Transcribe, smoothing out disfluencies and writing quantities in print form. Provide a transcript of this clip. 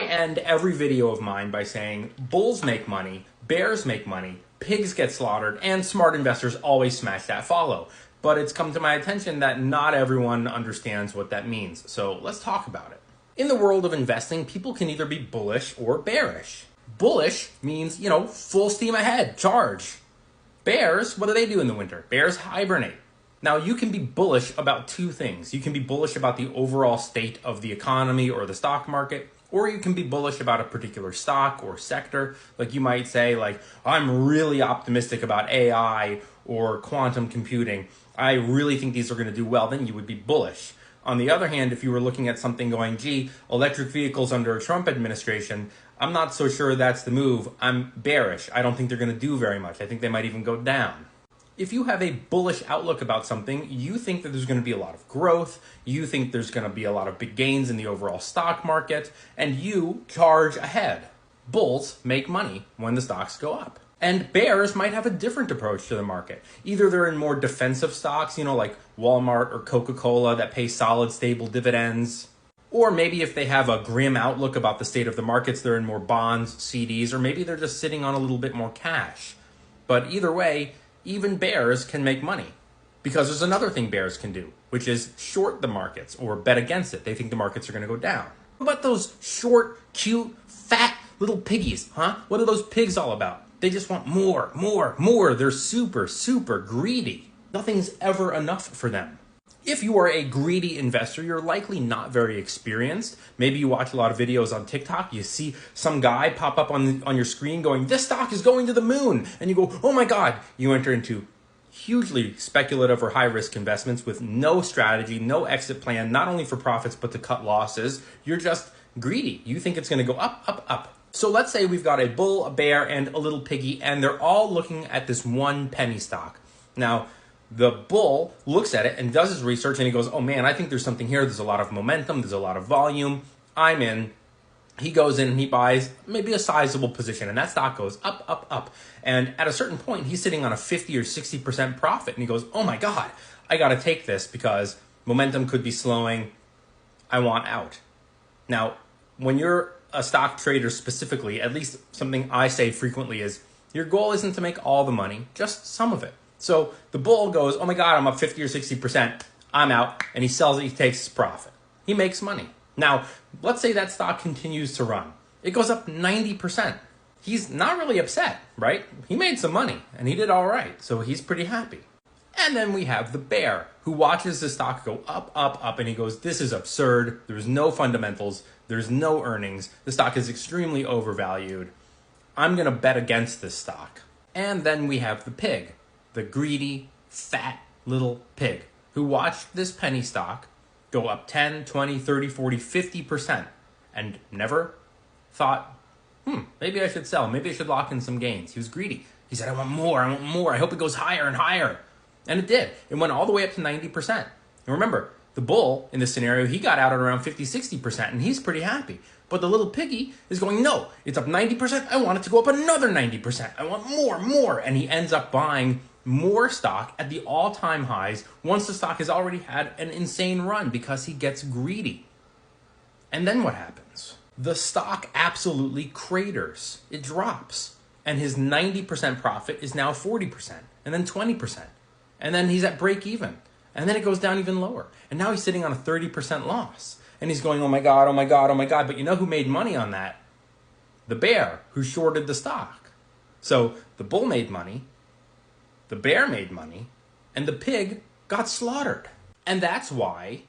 end every video of mine by saying bulls make money, bears make money, pigs get slaughtered, and smart investors always smash that follow. But it's come to my attention that not everyone understands what that means. So let's talk about it. In the world of investing, people can either be bullish or bearish. Bullish means, full steam ahead, charge. Bears, what do they do in the winter? Bears hibernate. Now, you can be bullish about two things. You can be bullish about the overall state of the economy or the stock market, or you can be bullish about a particular stock or sector. Like you might say, I'm really optimistic about AI or quantum computing. I really think these are going to do well. Then you would be bullish. On the other hand, if you were looking at something going, electric vehicles under a Trump administration, I'm not so sure that's the move. I'm bearish. I don't think they're going to do very much. I think they might even go down. If you have a bullish outlook about something, you think that there's going to be a lot of growth, you think there's going to be a lot of big gains in the overall stock market, and you charge ahead. Bulls make money when the stocks go up. And bears might have a different approach to the market. Either they're in more defensive stocks, like Walmart or Coca-Cola that pay solid, stable dividends. Or maybe if they have a grim outlook about the state of the markets, they're in more bonds, CDs, or maybe they're just sitting on a little bit more cash. But either way, even bears can make money, because there's another thing bears can do, which is short the markets or bet against it. They think the markets are going to go down. What about those short, cute, fat little piggies, huh? What are those pigs all about? They just want more, more, more. They're super, super greedy. Nothing's ever enough for them. If you are a greedy investor, you're likely not very experienced. Maybe you watch a lot of videos on TikTok. You see some guy pop up on your screen going, this stock is going to the moon. And you go, oh my God. You enter into hugely speculative or high-risk investments with no strategy, no exit plan, not only for profits, but to cut losses. You're just greedy. You think it's going to go up, up, up. So let's say we've got a bull, a bear, and a little piggy, and they're all looking at this one penny stock. Now, the bull looks at it and does his research and he goes, oh man, I think there's something here. There's a lot of momentum. There's a lot of volume. I'm in. He goes in and he buys maybe a sizable position and that stock goes up, up, up. And at a certain point, he's sitting on a 50 or 60% profit and he goes, oh my God, I got to take this because momentum could be slowing. I want out. Now, when you're a stock trader specifically, at least something I say frequently is your goal isn't to make all the money, just some of it. So the bull goes, oh my God, I'm up 50 or 60%. I'm out. And he sells it. He takes his profit. He makes money. Now, let's say that stock continues to run. It goes up 90%. He's not really upset, right? He made some money and he did all right. So he's pretty happy. And then we have the bear who watches the stock go up, up, up. And he goes, this is absurd. There's no fundamentals. There's no earnings. The stock is extremely overvalued. I'm going to bet against this stock. And then we have the pig. The greedy, fat little pig who watched this penny stock go up 10, 20, 30, 40, 50% and never thought, maybe I should sell. Maybe I should lock in some gains. He was greedy. He said, I want more. I want more. I hope it goes higher and higher. And it did. It went all the way up to 90%. And remember, the bull in this scenario, he got out at around 50, 60% and he's pretty happy. But the little piggy is going, no, it's up 90%. I want it to go up another 90%. I want more, more. And he ends up buying more stock at the all-time highs once the stock has already had an insane run because he gets greedy. And then what happens? The stock absolutely craters. It drops. And his 90% profit is now 40% and then 20%. And then he's at break even. And then it goes down even lower. And now he's sitting on a 30% loss. And he's going, oh my God, oh my God, oh my God. But you know who made money on that? The bear who shorted the stock. So the bull made money. The bear made money, and the pig got slaughtered. And that's why